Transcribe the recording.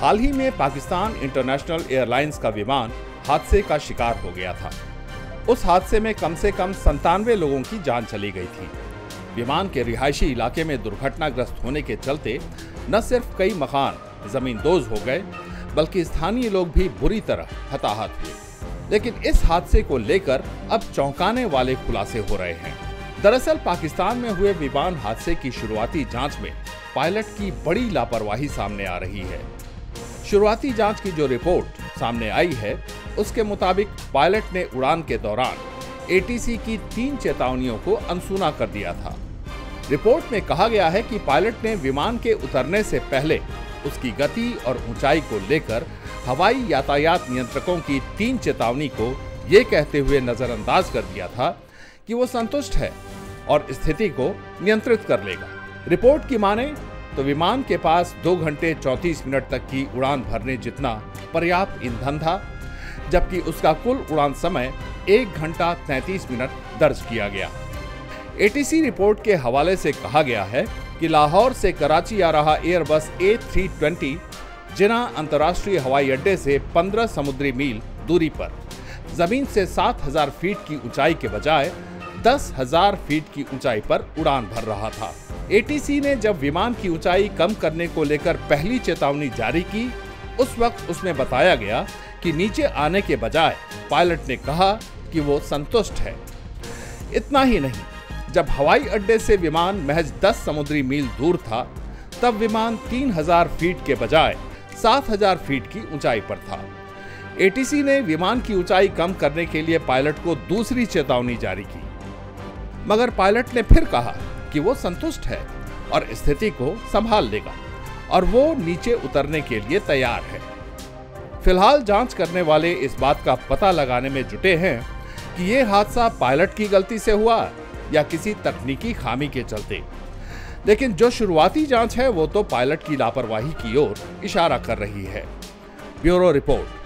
हाल ही में Pakistan international airlines का विमान हादसे का शिकार हो गया था। उस हादसे में कम से कम 97 लोगों की जान चली गई थी। विमान के रिहायशी इलाके में दुर्घटनाग्रस्त होने के चलते न सिर्फ कई मकान जमींदोज हो गए, बल्कि स्थानीय लोग भी बुरी तरह हताहत हुए। लेकिन इस हादसे को लेकर अब चौंकाने वाले खुलासे हो रहे हैं। दरअसल पाकिस्तान में हुए विमान हादसे की शुरुआती जांच में पायलट की बड़ी लापरवाही सामने आ रही है। शुरुआती जांच की जो रिपोर्ट सामने आई है, उसके मुताबिक पायलट ने उड़ान के दौरान एटीसी की 3 चेतावनियों को अनसुना कर दिया था। रिपोर्ट में कहा गया है कि पायलट ने विमान के उतरने से पहले उसकी गति और ऊंचाई को लेकर हवाई यातायात नियंत्रकों की 3 चेतावनी को ये कहते हुए नजरअंदाज कर दिया था कि वो संतुष्ट है और स्थिति को नियंत्रित कर लेगा। रिपोर्ट की माने तो विमान के पास 2 घंटे 34 मिनट तक की उड़ान भरने जितना पर्याप्त ईंधन था, जबकि उसका कुल उड़ान समय 1 घंटा 33 मिनट दर्ज किया गया। एटीसी रिपोर्ट के हवाले से कहा गया है कि लाहौर से कराची आ रहा एयरबस A320 जिन्ना अंतर्राष्ट्रीय हवाई अड्डे से 15 समुद्री मील दूरी पर जमीन से 7000 फीट की ऊंचाई के बजाय 10,000 फीट की ऊंचाई पर उड़ान भर रहा था। एटीसी ने जब विमान की ऊंचाई कम करने को लेकर पहली चेतावनी जारी की, उस वक्त उसमें बताया गया कि नीचे आने के बजाय पायलट ने कहा कि वो संतुष्ट है। इतना ही नहीं, जब हवाई अड्डे से विमान महज 10 समुद्री मील दूर था, तब विमान 3000 फीट के बजाय 7000 फीट की ऊंचाई पर था। एटीसी ने विमान की ऊंचाई कम करने के लिए पायलट को दूसरी चेतावनी जारी की, मगर पायलट ने फिर कहा कि वो संतुष्ट है और स्थिति को संभाल लेगा और वो नीचे उतरने के लिए तैयार है। फिलहाल जांच करने वाले इस बात का पता लगाने में जुटे हैं कि ये हादसा पायलट की गलती से हुआ या किसी तकनीकी खामी के चलते। लेकिन जो शुरुआती जांच है वो तो पायलट की लापरवाही की ओर इशारा कर रही है। Bureau report.